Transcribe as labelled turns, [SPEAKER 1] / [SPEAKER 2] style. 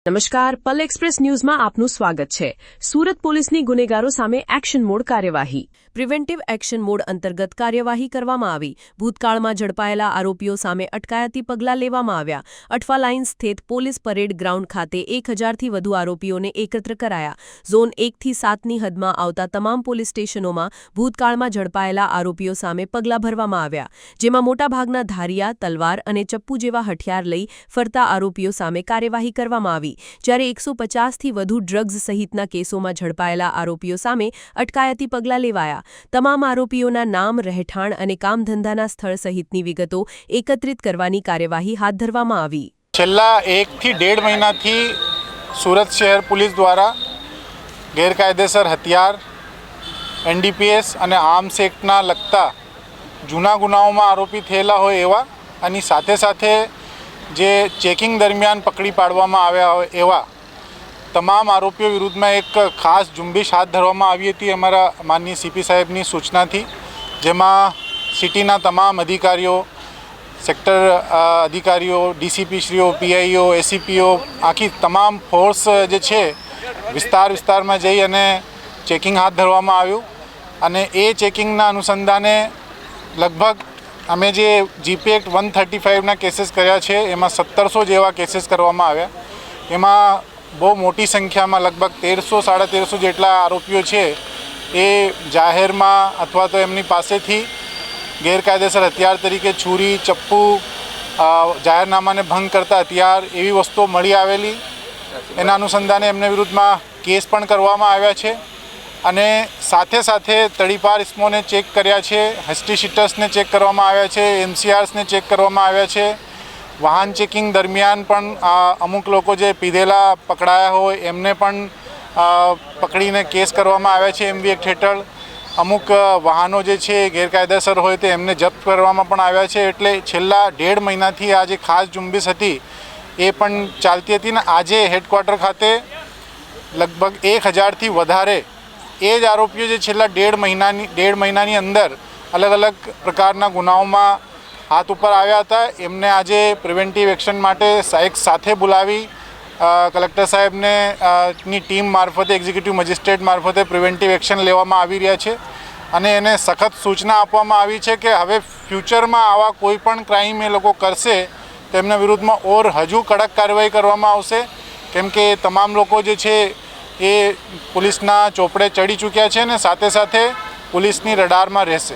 [SPEAKER 1] નમસ્કાર, પલ એક્સપ્રેસ ન્યૂઝમાં આપનું સ્વાગત છે। સુરત પોલીસની ગુનેગારો સામે એક્શન મોડ કાર્યવાહી। પ્રિવેન્ટિવ એક્શન મોડ અંતર્ગત કાર્યવાહી કરવામાં આવી। ભૂતકાળમાં ઝડપાયેલા આરોપીઓ સામે અટકાયતી પગલાં લેવામાં આવ્યા। અઠવા લાઇન સ્થિત પોલીસ પરેડ ગ્રાઉન્ડ ખાતે 1000થી વધુ આરોપીઓને એકત્ર કરાયા। ઝોન 1થી 7ની હદમાં આવતા તમામ પોલીસ સ્ટેશનોમાં ભૂતકાળમાં ઝડપાયેલા આરોપીઓ સામે પગલાં ભરવામાં આવ્યા, જેમાં મોટાભાગના ધારિયા, તલવાર અને ચપ્પુ જેવા હથિયાર લઈ ફરતા આરોપીઓ સામે કાર્યવાહી કરવામાં આવી। જ્યારે 150થી વધુ ડ્રગ્સ સહિતના કેસોમાં ઝડપાયેલા આરોપીઓ સામે અટકાયતી પગલાં લેવાયા। તમામ આરોપીઓના નામ, રહેઠાણ અને કામધંધાના સ્થળ સહિતની વિગતો એકત્રિત કરવાની કાર્યવાહી હાથ ધરવામાં આવી।
[SPEAKER 2] છેલ્લા 1 થી 1.5 મહિનાથી સુરત શહેર પોલીસ દ્વારા ગેરકાયદેસર હથિયાર, એનડીપીએસ અને આર્મ્સ એક્ટના લગતા જૂના ગુનાઓમાં આરોપી થયેલા હોય એવા અને સાથે જે ચેકિંગ દરમિયાન પકડી પાડવામાં આવ્યા હોય એવા તમામ આરોપીઓ વિરુદ્ધમાં એક ખાસ ઝુંબેશ હાથ ધરવામાં આવી હતી અમારા માનનીય સીપી સાહેબની સૂચનાથી, જેમાં સિટીના તમામ અધિકારીઓ, સેક્ટર અધિકારીઓ, ડીસીપીશ્રીઓ, પીઆઈઓ, એસીપીઓ, આખી તમામ ફોર્સ જે છે વિસ્તારમાં જઈ અને ચેકિંગ હાથ ધરવામાં આવ્યું અને એ ચેકિંગના અનુસંધાને લગભગ અમે જે જીપી એક્ટ 135ના કેસીસ કર્યા છે એમાં 1700 જેવા કેસીસ કરવામાં આવ્યા। એમાં બહુ મોટી સંખ્યામાં લગભગ 1300-1350 જેટલા આરોપીઓ છે એ જાહેરમાં અથવા તો એમની પાસેથી ગેરકાયદેસર હથિયાર તરીકે છુરી, ચપ્પુ, જાહેરનામાને ભંગ કરતા હથિયાર એવી વસ્તુઓ મળી આવેલી। એના અનુસંધાને એમને વિરુદ્ધમાં કેસ પણ કરવામાં આવ્યા છે અને સાથે તડીપાર ઇસમોને ચેક કર્યા છે, હિસ્ટ્રી શીટર્સને ચેક કરવામાં આવ્યા છે, એમસીઆર્સને ચેક કરવામાં આવ્યા છે। વાહન ચેકિંગ દરમિયાન પણ અમુક લોકો જે પીધેલા પકડાયા હોય એમને પણ પકડીને કેસ કરવામાં આવ્યા છે એમવી એક્ટ હેઠળ। અમુક વાહનો જે છે ગેરકાયદેસર હોય તો એમને જપ્ત કરવામાં પણ આવ્યા છે। એટલે છેલ્લા 1.5 મહિનાથી આ જે ખાસ ઝુંબેશ હતી એ પણ ચાલતી હતી ને આજે હેડક્વાર્ટર ખાતે લગભગ 1000થી વધારે એ જ આરોપીઓ જે છેલ્લા 1.5 મહિનાની અંદર અલગ પ્રકારના ગુનાઓમાં હાથ ઉપર આવ્યા હતા એમને આજે પ્રિવેન્ટિવ એક્શન માટે એક સાથે બોલાવી કલેક્ટર સાહેબને ની ટીમ મારફતે, એક્ઝિક્યુટિવ મેજિસ્ટ્રેટ મારફતે પ્રિવેન્ટિવ એક્શન લેવામાં આવી રહ્યા છે અને એને સખત સૂચના આપવામાં આવી છે કે હવે ફ્યુચરમાં આવા કોઈ પણ ક્રાઇમ એ લોકો કરશે તો એમના વિરુદ્ધમાં હજુ કડક કાર્યવાહી કરવામાં આવશે, કેમ કે તમામ લોકો જે છે એ પોલીસના ચોપડે ચડી ચૂક્યા છે ને સાથે પોલીસની રડારમાં રહેશે।